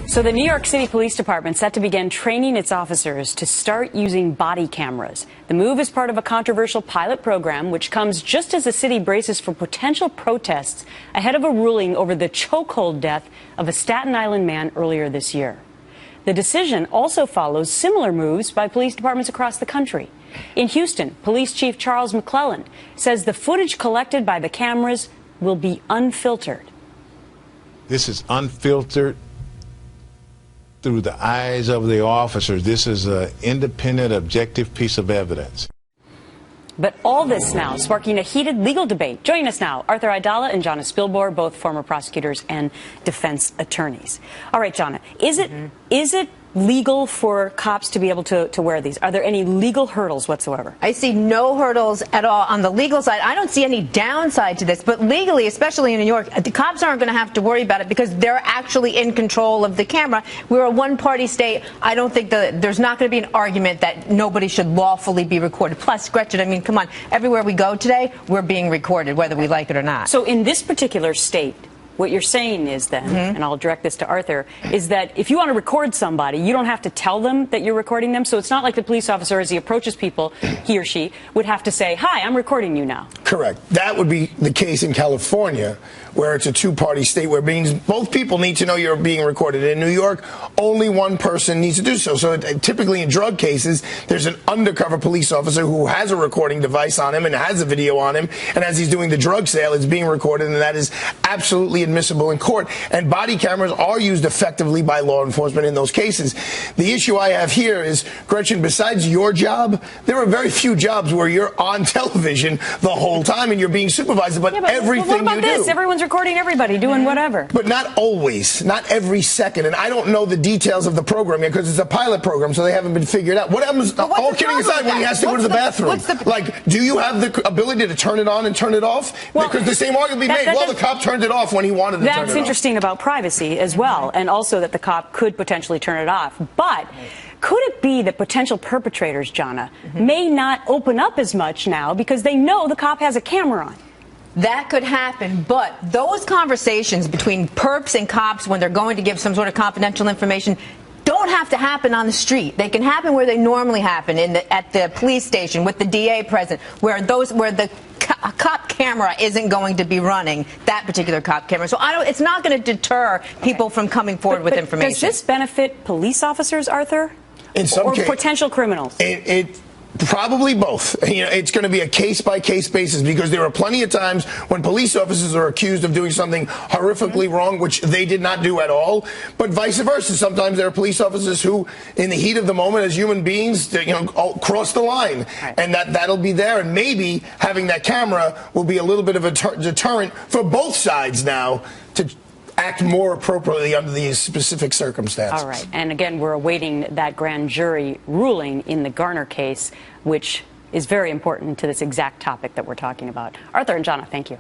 So the New York City Police Department set to begin training its officers to start using body cameras. The move is part of a controversial pilot program, which comes just as the city braces for potential protests ahead of a ruling over the chokehold death of a Staten Island man earlier this year. The decision also follows similar moves by police departments across the country. In Houston, Police Chief Charles McClellan says the footage collected by the cameras will be unfiltered. This is unfiltered through the eyes of the officers. This is an independent, objective piece of evidence. But all this now sparking a heated legal debate. Joining us now, Arthur Aidala and Jonna Spilbor, both former prosecutors and defense attorneys. All right, Jonna, is it legal for cops to be able to wear these? Are there any legal hurdles whatsoever? I see no hurdles at all on the legal side. I don't see any downside to this, but legally, especially in New York, the cops aren't going to have to worry about it because they're actually in control of the camera. We're a one-party state. I don't think there's not going to be an argument that nobody should lawfully be recorded. Plus, Gretchen, I mean, come on, everywhere we go today, we're being recorded, whether we like it or not. So in this particular state, what you're saying is then, and I'll direct this to Arthur, is that if you want to record somebody, you don't have to tell them that you're recording them. So it's not like the police officer, as he approaches people, he or she would have to say, "Hi, I'm recording you now." Correct. That would be the case in California, where it's a two-party state, where it means both people need to know you're being recorded. In New York, only one person needs to do so. So typically in drug cases, there's an undercover police officer who has a recording device on him and has a video on him, and as he's doing the drug sale, it's being recorded, and that is absolutely admissible in court. And body cameras are used effectively by law enforcement in those cases. The issue I have here is, Gretchen, besides your job, there are very few jobs where you're on television the whole time and you're being supervised, but everything what about you this? do. Everyone's recording everybody doing whatever. But not always, not every second. And I don't know the details of the program yet because it's a pilot program, so they haven't been figured out. What happens, all kidding aside, when he has to go to the bathroom? Like, do you have the ability to turn it on and turn it off? Well, because the same argument will be made, well, the cop turned it off when he wanted to turn it off. That's interesting about privacy as well, and also that the cop could potentially turn it off. But could it be that potential perpetrators, Jonna, may not open up as much now because they know the cop has a camera on? That could happen, but those conversations between perps and cops when they're going to give some sort of confidential information don't have to happen on the street. They can happen where they normally happen, at the police station with the DA present, where the cop camera isn't going to be running, that particular cop camera. So it's not going to deter people from coming forward with information. Does this benefit police officers, Arthur? In some or cases, potential criminals? Probably both. You know, it's going to be a case-by-case basis because there are plenty of times when police officers are accused of doing something horrifically wrong, which they did not do at all. But vice versa. Sometimes there are police officers who, in the heat of the moment, as human beings, cross the line, and that'll be there. And maybe having that camera will be a little bit of a deterrent for both sides now to act more appropriately under these specific circumstances. All right. And again, we're awaiting that grand jury ruling in the Garner case, which is very important to this exact topic that we're talking about. Arthur and Jonna, thank you.